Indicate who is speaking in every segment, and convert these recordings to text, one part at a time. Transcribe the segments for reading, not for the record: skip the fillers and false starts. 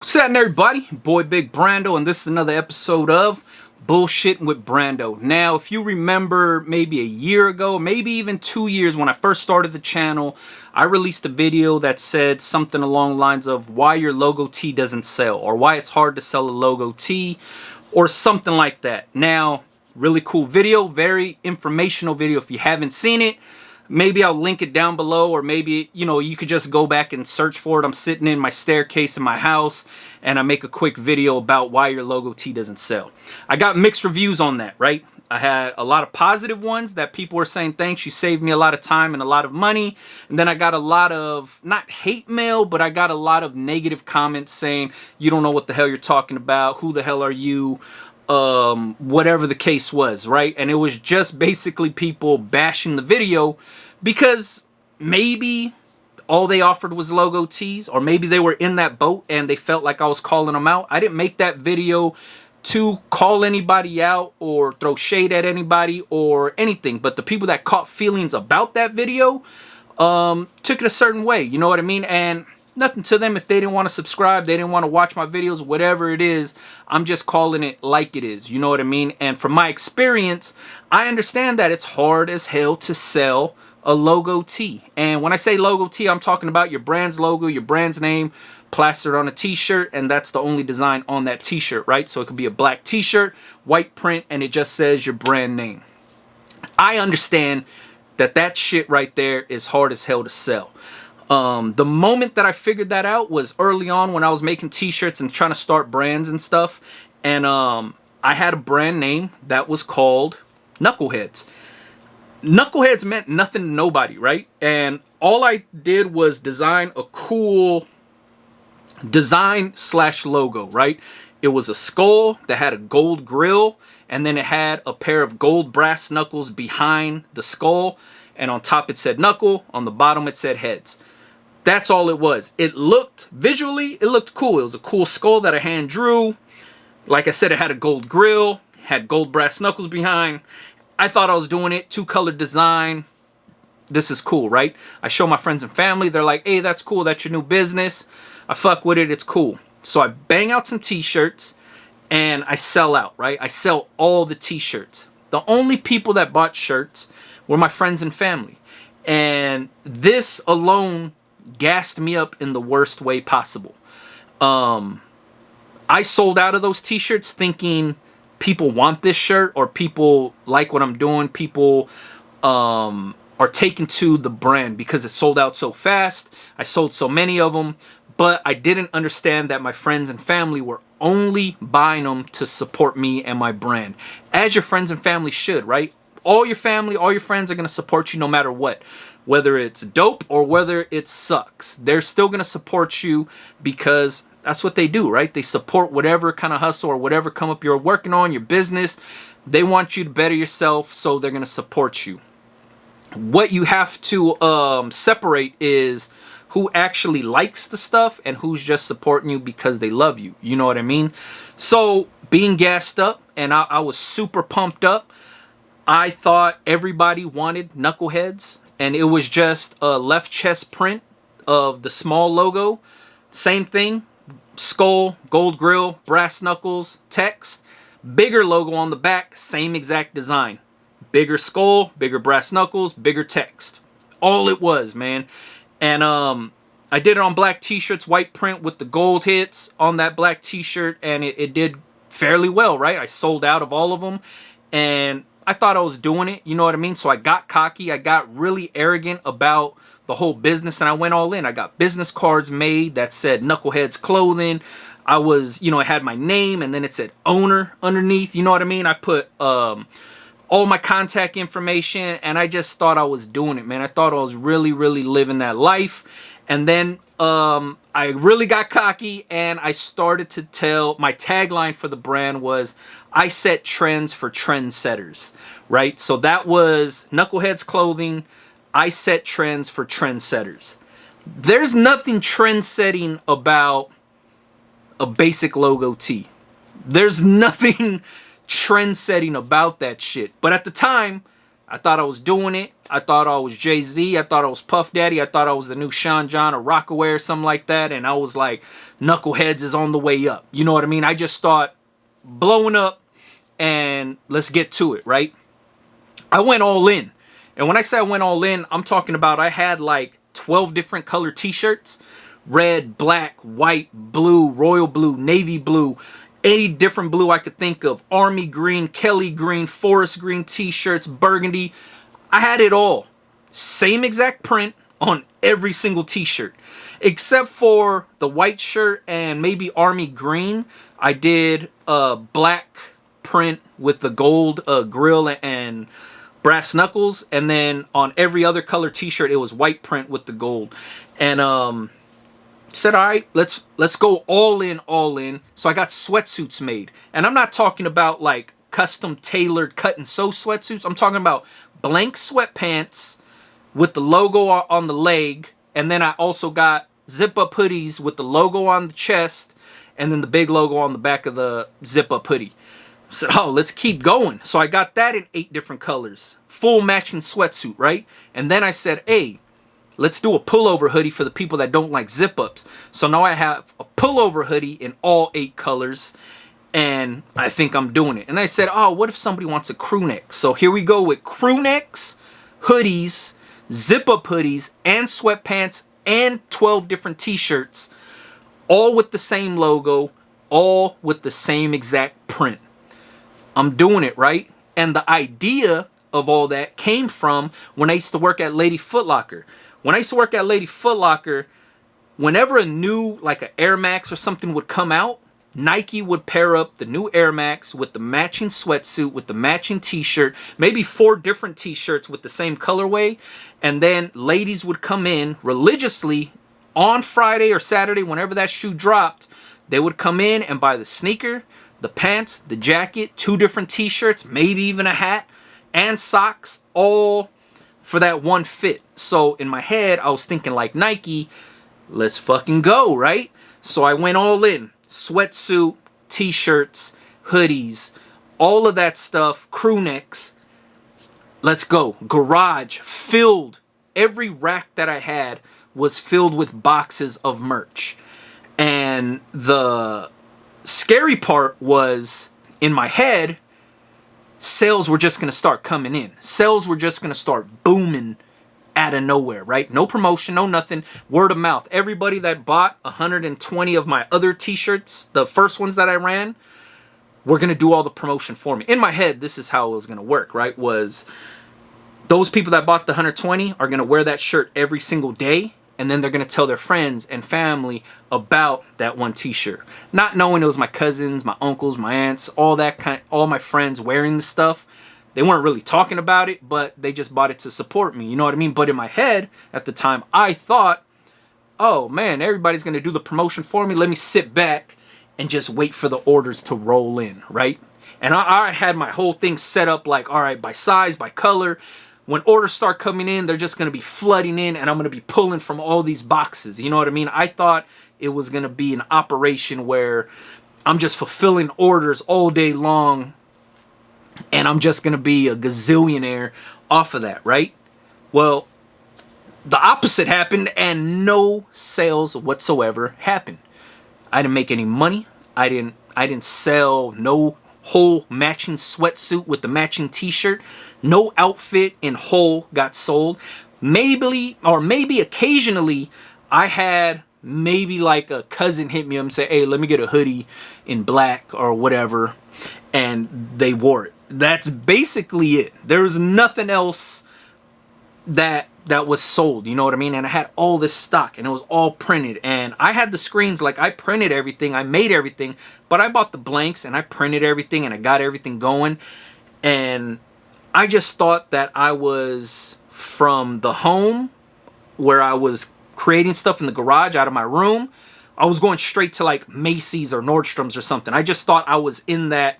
Speaker 1: What's happening, everybody? Boy Big Brandoh, and this is another episode of Bullshitting with Brandoh. Now, if you remember maybe a year ago, maybe even 2 years, when I first started the channel, I released a video that said something along the lines of why your logo tee doesn't sell, or why it's hard to sell a logo tee, or something like that. Now, really cool video, very informational video. If you haven't seen it, maybe I'll link it down below, or maybe, you could just go back and search for it. I'm sitting in my staircase in my house, and I make a quick video about why your logo tee doesn't sell. I got mixed reviews on that, right? I had a lot of positive ones that people were saying, thanks, you saved me a lot of time and a lot of money. And then I got a lot of, not hate mail, but I got a lot of negative comments saying, you don't know what the hell you're talking about. Who the hell are you? Whatever the case was, right? And it was just basically people bashing the video because maybe all they offered was logo tees, or maybe they were in that boat and they felt like I was calling them out. I didn't make that video to call anybody out or throw shade at anybody or anything, but the people that caught feelings about that video took it a certain way, you know what I mean? And nothing to them if they didn't want to subscribe, they didn't want to watch my videos, whatever it is. I'm just calling it like it is, you know what I mean? And from my experience, I understand that it's hard as hell to sell a logo tee. And when I say logo tee, I'm talking about your brand's logo, your brand's name plastered on a t-shirt, and that's the only design on that t-shirt, right? So it could be a black t-shirt, white print, and it just says your brand name. I understand that that shit right there is hard as hell to sell. The moment that I figured that out was early on when I was making t-shirts and trying to start brands and stuff. And I had a brand name that was called Knuckleheads. Knuckleheads meant nothing to nobody, right? And all I did was design a cool design slash logo, right? It was a skull that had a gold grill, and then it had a pair of gold brass knuckles behind the skull, and on top it said knuckle, on the bottom it said heads. That's all it was. It looked, visually, it looked cool. It was a cool skull that I hand drew. Like I said, it had a gold grill, had gold brass knuckles behind. I thought I was doing it, two-color design. This is cool, right? I show my friends and family. They're like, hey, that's cool. That's your new business. I fuck with it. It's cool. So I bang out some t-shirts and I sell out, right? I sell all the t-shirts. The only people that bought shirts were my friends and family. And this alone gassed me up in the worst way possible. I sold out of those t-shirts thinking people want this shirt, or people like what I'm doing. People are taken to the brand because it sold out so fast. I sold so many of them, but I didn't understand that my friends and family were only buying them to support me and my brand, as your friends and family should, right? All your family, all your friends are going to support you no matter what. Whether it's dope or whether it sucks, they're still going to support you because that's what they do, right? They support whatever kind of hustle or whatever come up you're working on, your business. They want you to better yourself, so they're going to support you. What you have to separate is who actually likes the stuff and who's just supporting you because they love you. You know what I mean? So being gassed up, and I was super pumped up. I thought everybody wanted Knuckleheads, and it was just a left chest print of the small logo. Same thing. Skull, gold grill, brass knuckles, text, bigger logo on the back, same exact design. Bigger skull, bigger brass knuckles, bigger text. All it was, man. And I did it on black t-shirts, white print with the gold hits on that black t-shirt, and it did fairly well, right? I sold out of all of them, and I thought I was doing it, you know what I mean? So I got cocky, I got really arrogant about the whole business, and I went all in. I got business cards made that said Knuckleheads Clothing. I was, it had my name, and then it said owner underneath, you know what I mean? I put all my contact information, and I just thought I was doing it, man. I thought I was really, really living that life. And then I really got cocky, and I started to tell, my tagline for the brand was, I set trends for trendsetters, right? So that was Knuckleheads Clothing. I set trends for trendsetters. There's nothing trend-setting about a basic logo tee. There's nothing trend-setting about that shit. But at the time, I thought I was doing it. I thought I was Jay-Z. I thought I was Puff Daddy. I thought I was the new Sean John or Rockaway or something like that. And I was like, Knuckleheads is on the way up. You know what I mean? I just thought blowing up and let's get to it, right? I went all in. And when I say I went all in, I'm talking about I had like 12 different color t-shirts. Red, black, white, blue, royal blue, navy blue, any different blue I could think of. Army green, Kelly green, forest green t-shirts, burgundy. I had it all. Same exact print on every single t-shirt. Except for the white shirt and maybe army green. I did a black print with the gold grill and brass knuckles. And then on every other color t-shirt, it was white print with the gold. And said, all right, let's go all in. So I got sweatsuits made. And I'm not talking about like custom tailored cut and sew sweatsuits. I'm talking about blank sweatpants with the logo on the leg. And then I also got zip up hoodies with the logo on the chest and then the big logo on the back of the zip up hoodie. I said, oh, let's keep going. So I got that in 8 different colors. Full matching sweatsuit, right? And then I said, hey, let's do a pullover hoodie for the people that don't like zip-ups. So now I have a pullover hoodie in all 8 colors. And I think I'm doing it. And I said, oh, what if somebody wants a crew neck? So here we go with crew necks, hoodies, zip-up hoodies, and sweatpants, and 12 different t-shirts. All with the same logo. All with the same exact print. I'm doing it, right? And the idea of all that came from when I used to work at Lady Foot Locker. When I used to work at Lady Foot Locker, whenever a new, like an Air Max or something would come out, Nike would pair up the new Air Max with the matching sweatsuit, with the matching t-shirt, maybe 4 different t-shirts with the same colorway. And then ladies would come in religiously on Friday or Saturday, whenever that shoe dropped. They would come in and buy the sneaker, the pants, the jacket, 2 different t-shirts, maybe even a hat, and socks, all for that one fit. So in my head, I was thinking like Nike, let's fucking go, right? So I went all in. Sweatsuit, t-shirts, hoodies, all of that stuff, crew necks. Let's go. Garage filled. Every rack that I had was filled with boxes of merch. And the scary part was, in my head, sales were just going to start coming in. Sales were just going to start booming out of nowhere, right? No promotion, no nothing. Word of mouth. Everybody that bought 120 of my other t-shirts, the first ones that I ran, were going to do all the promotion for me. In my head, this is how it was going to work, right? Was those people that bought the 120 are going to wear that shirt every single day. And then they're going to tell their friends and family about that one t-shirt. Not knowing it was my cousins, my uncles, my aunts, all my friends wearing the stuff. They weren't really talking about it, but they just bought it to support me. You know what I mean? But in my head, at the time, I thought, oh man, everybody's going to do the promotion for me. Let me sit back and just wait for the orders to roll in, right? And I had my whole thing set up like, all right, by size, by color. When orders start coming in, they're just going to be flooding in and I'm going to be pulling from all these boxes. You know what I mean? I thought it was going to be an operation where I'm just fulfilling orders all day long and I'm just going to be a gazillionaire off of that, right? Well, the opposite happened and no sales whatsoever happened. I didn't make any money. I didn't sell no whole matching sweatsuit with the matching t-shirt. No outfit in whole got sold. Maybe occasionally I had maybe like a cousin hit me up and say, hey, let me get a hoodie in black or whatever. And they wore it. That's basically it. There was nothing else that was sold. You know what I mean? And I had all this stock and it was all printed. And I had the screens, like I printed everything. I made everything. But I bought the blanks and I printed everything and I got everything going. And I just thought that I was from the home where I was creating stuff in the garage out of my room. I was going straight to like Macy's or Nordstrom's or something. I just thought I was in that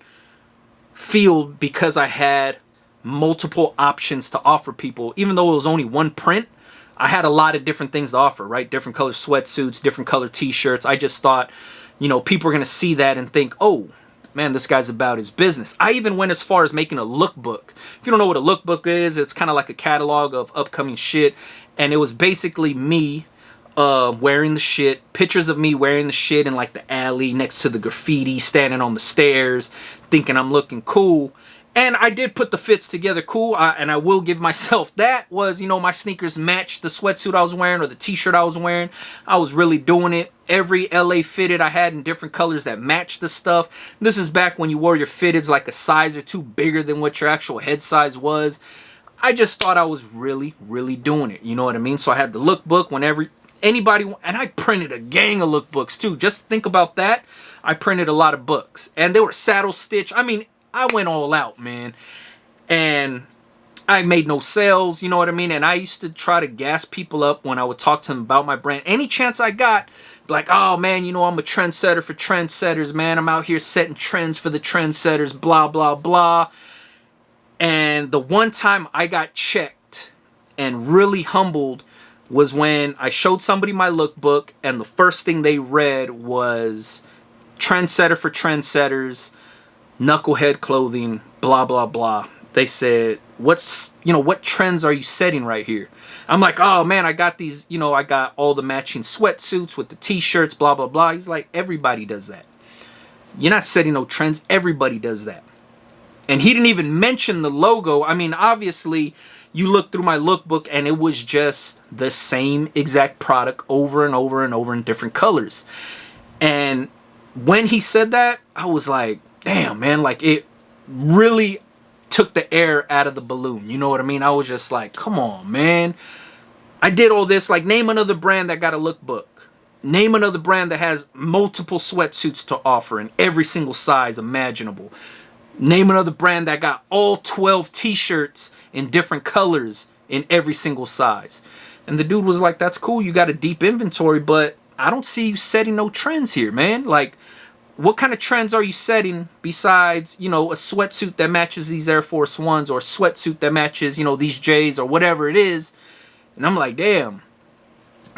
Speaker 1: field because I had multiple options to offer people. Even though it was only one print, I had a lot of different things to offer, right? Different color sweatsuits, different color t-shirts. I just thought, you know, people are going to see that and think, oh, man, this guy's about his business. I even went as far as making a lookbook. If you don't know what a lookbook is, it's kind of like a catalog of upcoming shit. And it was basically me wearing the shit, pictures of me wearing the shit in like the alley next to the graffiti, standing on the stairs, thinking I'm looking cool. And I did put the fits together cool, and I will give myself that. Was, you know, my sneakers matched the sweatsuit I was wearing or the t-shirt I was wearing. I was really doing it. Every LA fitted I had in different colors that matched the stuff. This is back when you wore your fitteds like a size or two bigger than what your actual head size was. I just thought I was really, really doing it. You know what I mean? So I had the lookbook whenever anybody, and I printed a gang of lookbooks too. Just think about that. I printed a lot of books, and they were saddle stitch. I mean, I went all out, man. And I made no sales, you know what I mean? And I used to try to gas people up when I would talk to them about my brand. Any chance I got, like, oh man, you know, I'm a trendsetter for trendsetters, man. I'm out here setting trends for the trendsetters, blah, blah, blah. And the one time I got checked and really humbled was when I showed somebody my lookbook, and the first thing they read was trendsetter for trendsetters, Knucklehead clothing, blah, blah, blah. They said, what's, you know, what trends are you setting right here? I'm like, oh man, I got these, you know, I got all the matching sweatsuits with the t-shirts, blah, blah, blah. He's like, everybody does that. You're not setting no trends. Everybody does that. And he didn't even mention the logo. I mean, obviously, you look through my lookbook and it was just the same exact product over and over and over in different colors. And when he said that, I was like, damn, man, like it really took the air out of the balloon. You know what I mean? I was just like, come on, man. I did all this. Like, name another brand that got a lookbook. Name another brand that has multiple sweatsuits to offer in every single size imaginable. Name another brand that got all 12 t-shirts in different colors in every single size. And the dude was like, that's cool. You got a deep inventory, but I don't see you setting no trends here, man. Like, what kind of trends are you setting besides, you know, a sweatsuit that matches these Air Force Ones, or a sweatsuit that matches, you know, these J's or whatever it is? And I'm like, damn.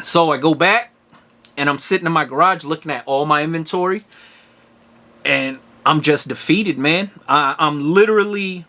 Speaker 1: So I go back and I'm sitting in my garage looking at all my inventory, and I'm just defeated, man. I'm literally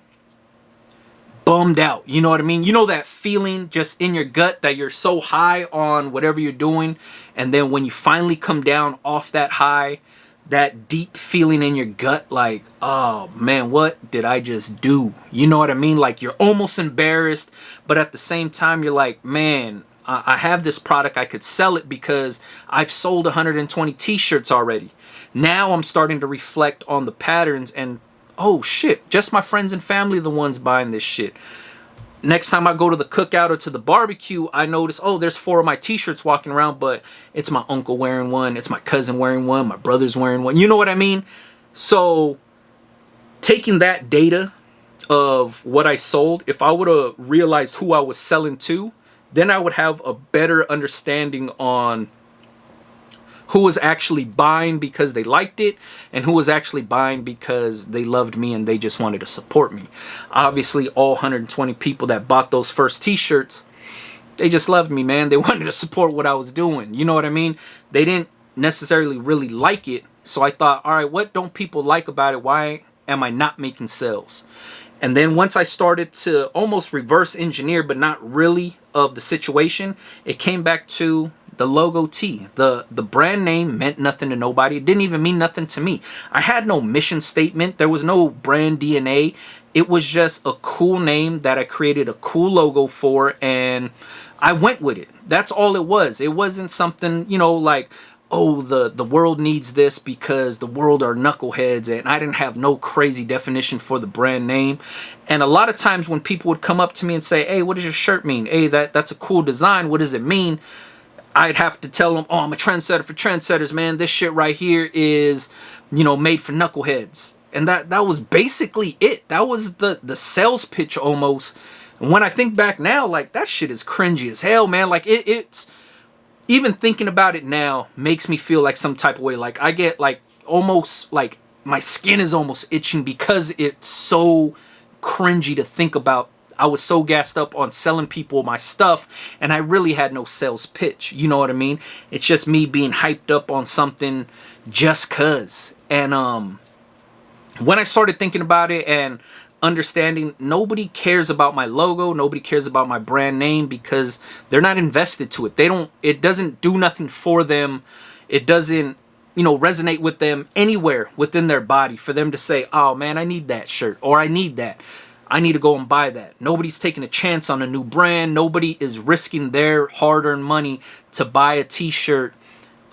Speaker 1: bummed out. You know what I mean? You know that feeling just in your gut that you're so high on whatever you're doing, and then when you finally come down off that high, that deep feeling in your gut, like, oh man, what did I just do? You know what I mean? Like, you're almost embarrassed, but at the same time, you're like, man, I have this product. I could sell it because I've sold 120 t-shirts already. Now I'm starting to reflect on the patterns, and oh shit, just my friends and family are the ones buying this shit. Next time I go to the cookout or to the barbecue, I notice, oh, there's 4 of my t-shirts walking around, but it's my uncle wearing one, it's my cousin wearing one, my brother's wearing one. You know what I mean? So taking that data of what I sold, if I would have realized who I was selling to, then I would have a better understanding on who was actually buying because they liked it, and who was actually buying because they loved me and they just wanted to support me. Obviously, all 120 people that bought those first t-shirts, they just loved me, man. They wanted to support what I was doing. You know what I mean? They didn't necessarily really like it. So I thought, all right, what don't people like about it? Why am I not making sales? And then once I started to almost reverse engineer, but not really, of the situation, it came back to the logo T. The brand name meant nothing to nobody. It didn't even mean nothing to me. I had no mission statement. There was no brand DNA. It was just a cool name that I created a cool logo for, and I went with it. That's all it was. It wasn't something, you know, like, oh, the world needs this because the world are knuckleheads, and I didn't have no crazy definition for the brand name. And a lot of times when people would come up to me and say, hey, what does your shirt mean? Hey, that's a cool design. What does it mean? I'd have to tell them, oh, I'm a trendsetter for trendsetters, man. This shit right here is, you know, made for knuckleheads. And that was basically it. That was the sales pitch almost. And when I think back now, like, that shit is cringy as hell, man. Like, it's even thinking about it now makes me feel like some type of way. Like, I get like almost like my skin is almost itching because it's so cringy to think about. I was so gassed up on selling people my stuff, and I really had no sales pitch. You know what I mean? It's just me being hyped up on something just cuz. And when I started thinking about it and understanding, nobody cares about my logo, nobody cares about my brand name, because they're not invested to it. They don't, it doesn't do nothing for them. It doesn't, resonate with them anywhere within their body for them to say, oh man, I need that shirt, or I need that. I need to go and buy that. Nobody's taking a chance on a new brand. Nobody is risking their hard-earned money to buy a t-shirt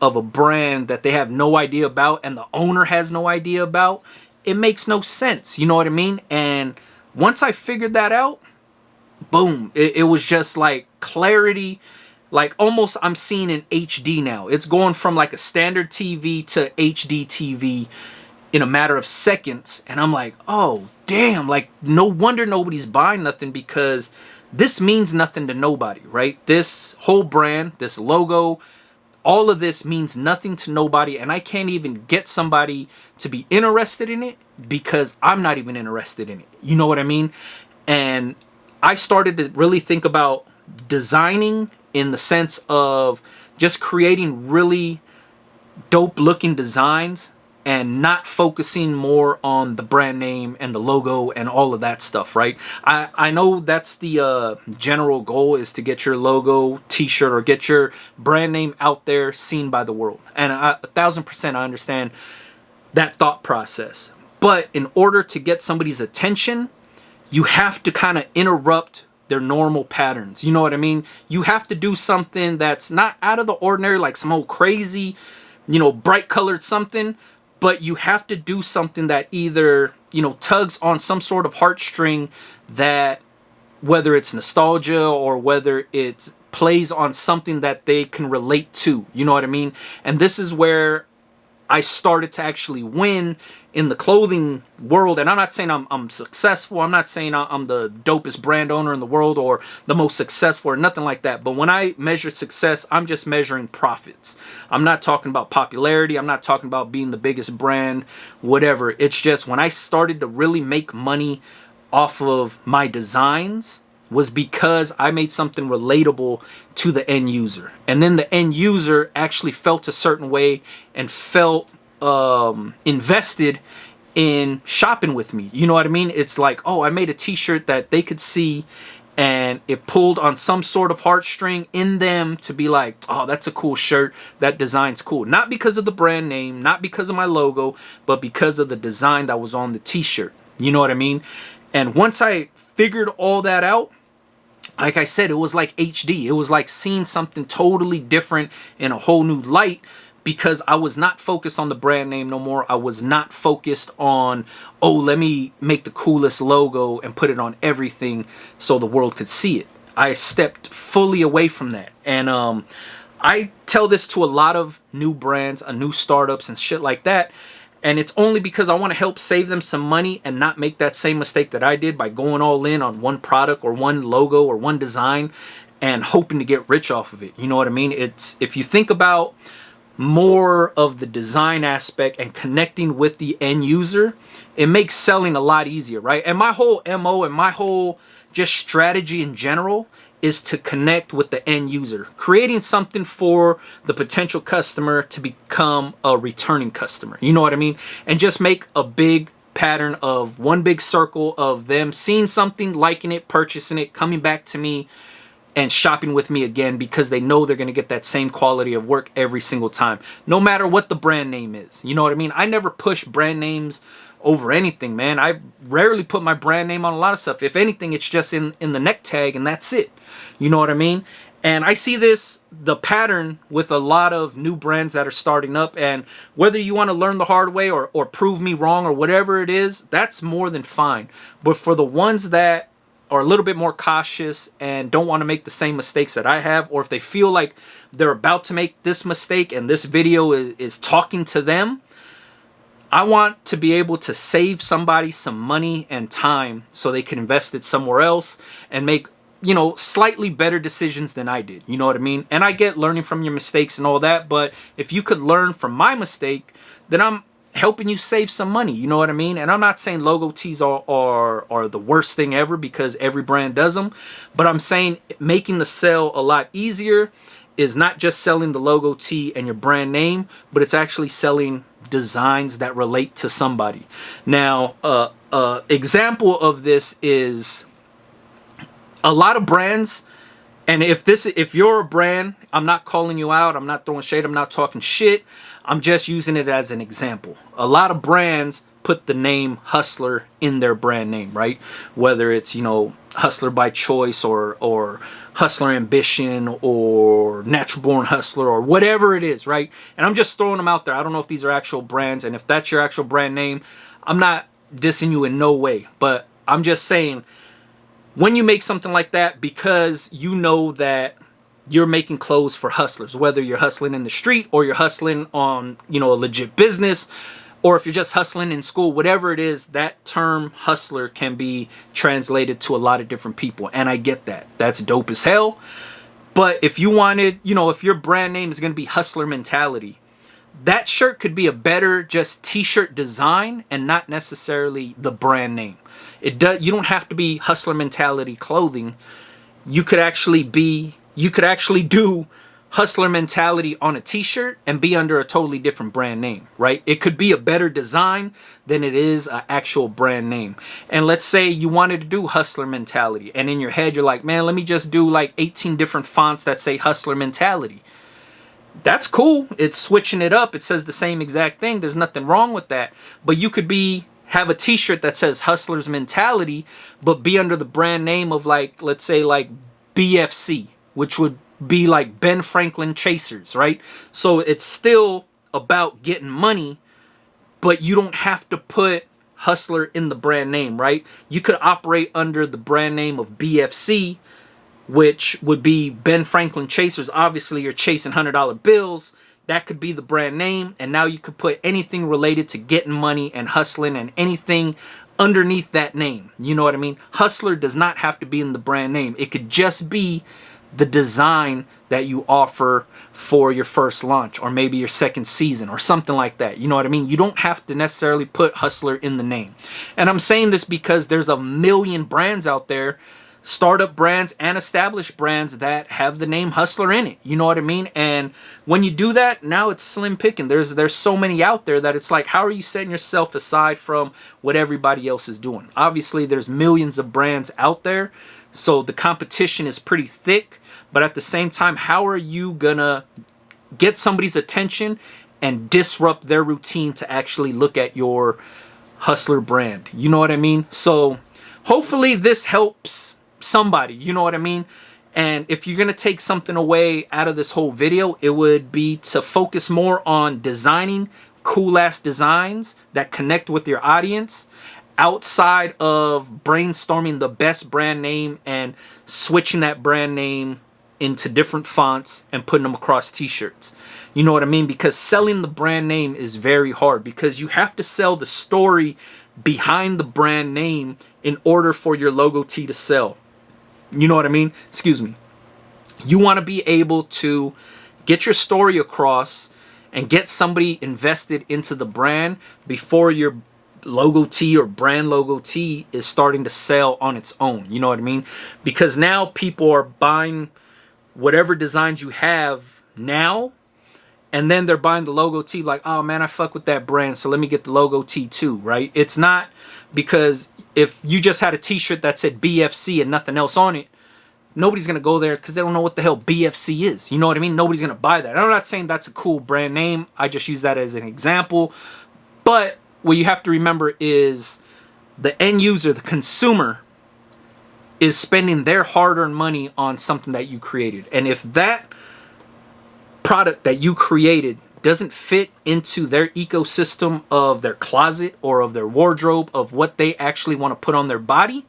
Speaker 1: of a brand that they have no idea about and the owner has no idea about. It makes no sense. You know what I mean? And once I figured that out, boom, it was just like clarity. Like almost I'm seeing in HD now. It's going from like a standard TV to HD TV in a matter of seconds. And I'm like, oh, damn. Like, no wonder nobody's buying nothing, because this means nothing to nobody, right? This whole brand, this logo, all of this means nothing to nobody, and I can't even get somebody to be interested in it because I'm not even interested in it. You know what I mean? And I started to really think about designing in the sense of just creating really dope looking designs and not focusing more on the brand name and the logo and all of that stuff, right? I know that's the general goal, is to get your logo, t-shirt, or get your brand name out there, seen by the world. And 1,000% I understand that thought process. But in order to get somebody's attention, you have to kind of interrupt their normal patterns. You know what I mean? You have to do something that's not out of the ordinary, like some old crazy, bright colored something. But you have to do something that either, tugs on some sort of heartstring, that whether it's nostalgia or whether it plays on something that they can relate to. You know what I mean? And this is where I started to actually win in the clothing world. And I'm not saying I'm successful. I'm not saying I'm the dopest brand owner in the world or the most successful or nothing like that. But when I measure success, I'm just measuring profits. I'm not talking about popularity. I'm not talking about being the biggest brand, whatever. It's just when I started to really make money off of my designs was because I made something relatable to the end user. And then the end user actually felt a certain way and felt invested in shopping with me. You know what I mean? It's like, oh, I made a t-shirt that they could see and it pulled on some sort of heartstring in them to be like, oh, that's a cool shirt. That design's cool. Not because of the brand name, not because of my logo, but because of the design that was on the t-shirt. You know what I mean? And once I figured all that out, like I said, it was like HD. It was like seeing something totally different in a whole new light, because I was not focused on the brand name no more. I was not focused on, oh, let me make the coolest logo and put it on everything so the world could see it. I stepped fully away from that. And I tell this to a lot of new brands, new startups and shit like that. And it's only because I want to help save them some money and not make that same mistake that I did by going all in on one product or one logo or one design and hoping to get rich off of it. You know what I mean? It's, if you think about more of the design aspect and connecting with the end user, it makes selling a lot easier, right? And my whole MO and my whole just strategy in general is to connect with the end user, creating something for the potential customer to become a returning customer. You know what I mean? And just make a big pattern of one big circle of them seeing something, liking it, purchasing it, coming back to me and shopping with me again, because they know they're going to get that same quality of work every single time, no matter what the brand name is. You know what I mean? I never push brand names over anything, man. I rarely put my brand name on a lot of stuff. If anything, it's just in the neck tag and that's it. You know what I mean? And I see the pattern with a lot of new brands that are starting up, and whether you want to learn the hard way or prove me wrong or whatever it is, that's more than fine. But for the ones that are a little bit more cautious and don't want to make the same mistakes that I have, or if they feel like they're about to make this mistake and this video is talking to them, I want to be able to save somebody some money and time so they can invest it somewhere else and make, slightly better decisions than I did. You know what I mean? And I get learning from your mistakes and all that, but if you could learn from my mistake, then I'm helping you save some money. You know what I mean? And I'm not saying logo tees are the worst thing ever, because every brand does them, but I'm saying making the sale a lot easier is not just selling the logo tee and your brand name, but it's actually selling designs that relate to somebody. Now, example of this is a lot of brands. And if you're a brand, I'm not calling you out, I'm not throwing shade, I'm not talking shit, I'm just using it as an example. A lot of brands put the name Hustler in their brand name, right? Whether it's, you know, Hustler by Choice or Hustler Ambition or Natural Born Hustler or whatever it is, right? And I'm just throwing them out there. I don't know if these are actual brands, and if that's your actual brand name, I'm not dissing you in no way, but I'm just saying, when you make something like that, because you know that you're making clothes for hustlers, whether you're hustling in the street or you're hustling on, you know, a legit business, or if you're just hustling in school, whatever it is, that term hustler can be translated to a lot of different people. And I get that. That's dope as hell. But if you wanted, you know, if your brand name is going to be Hustler Mentality, that shirt could be a better just t-shirt design and not necessarily the brand name. You don't have to be Hustler Mentality clothing. You could actually do Hustler Mentality on a t-shirt and be under a totally different brand name, right? It could be a better design than it is an actual brand name. And let's say you wanted to do Hustler Mentality, and in your head you're like, man, let me just do like 18 different fonts that say Hustler Mentality. That's cool. It's switching it up. It says the same exact thing. There's nothing wrong with that. But you could have a t-shirt that says Hustler's Mentality, but be under the brand name of, like, let's say like BFC, which would be like Ben Franklin Chasers, right? So it's still about getting money, but you don't have to put Hustler in the brand name, right? You could operate under the brand name of BFC, which would be Ben Franklin Chasers. Obviously, you're chasing $100 bills. That could be the brand name. And now you could put anything related to getting money and hustling and anything underneath that name. You know what I mean? Hustler does not have to be in the brand name. It could just be the design that you offer for your first launch or maybe your second season or something like that. You know what I mean? You don't have to necessarily put Hustler in the name. And I'm saying this because there's a million brands out there, startup brands and established brands, that have the name Hustler in it. You know what I mean? And when you do that, now it's slim picking. There's so many out there that it's like, how are you setting yourself aside from what everybody else is doing? Obviously, there's millions of brands out there, so the competition is pretty thick. But at the same time, how are you gonna get somebody's attention and disrupt their routine to actually look at your Hustler brand? You know what I mean? So hopefully this helps somebody, you know what I mean? And if you're gonna take something away out of this whole video, it would be to focus more on designing cool ass designs that connect with your audience, outside of brainstorming the best brand name and switching that brand name into different fonts and putting them across t-shirts. You know what I mean? Because selling the brand name is very hard, because you have to sell the story behind the brand name in order for your logo tee to sell. You know what I mean? Excuse me. You want to be able to get your story across and get somebody invested into the brand before your logo tee or brand logo tee is starting to sell on its own. You know what I mean? Because now people are buying whatever designs you have now, and then they're buying the logo tee like, oh man, I fuck with that brand, so let me get the logo tee too, right? It's not, because if you just had a t-shirt that said BFC and nothing else on it, nobody's gonna go there because they don't know what the hell BFC is. You know what I mean? Nobody's gonna buy that. And I'm not saying that's a cool brand name. I just use that as an example. But what you have to remember is the end user, the consumer, is spending their hard-earned money on something that you created. And if that product that you created doesn't fit into their ecosystem of their closet or of their wardrobe, of what they actually want to put on their body,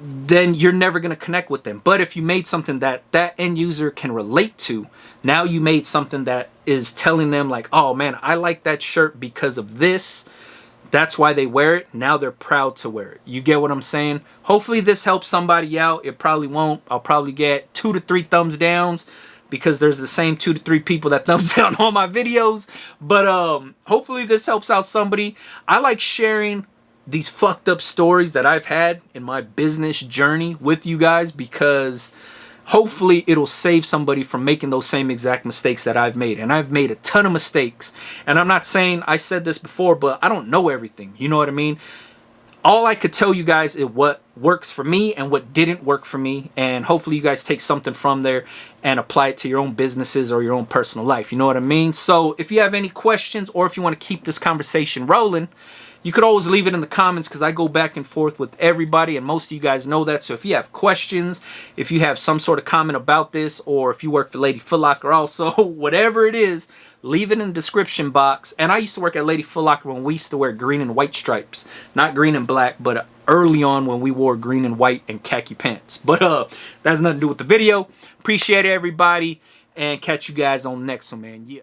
Speaker 1: then you're never going to connect with them. But if you made something that that end user can relate to, now you made something that is telling them like, oh man, I like that shirt because of this. That's why they wear it. Now they're proud to wear it. You get what I'm saying? Hopefully this helps somebody out. It probably won't. I'll probably get 2 to 3 thumbs downs, because there's the same 2 to 3 people that thumbs down all my videos. But hopefully this helps out somebody. I like sharing these fucked up stories that I've had in my business journey with you guys, because hopefully it'll save somebody from making those same exact mistakes that I've made. And I've made a ton of mistakes. And I'm not saying I said this before, but I don't know everything. You know what I mean? All I could tell you guys is what works for me and what didn't work for me. And hopefully you guys take something from there and apply it to your own businesses or your own personal life. You know what I mean? So if you have any questions or if you want to keep this conversation rolling, you could always leave it in the comments because I go back and forth with everybody and most of you guys know that. So if you have questions, if you have some sort of comment about this, or if you work for Lady Foot Locker also, whatever it is, leave it in the description box. And I used to work at Lady Foot Locker when we used to wear green and white stripes. Not green and black, but early on when we wore green and white and khaki pants. But that has nothing to do with the video. Appreciate it, everybody, and catch you guys on the next one, man. Yeah.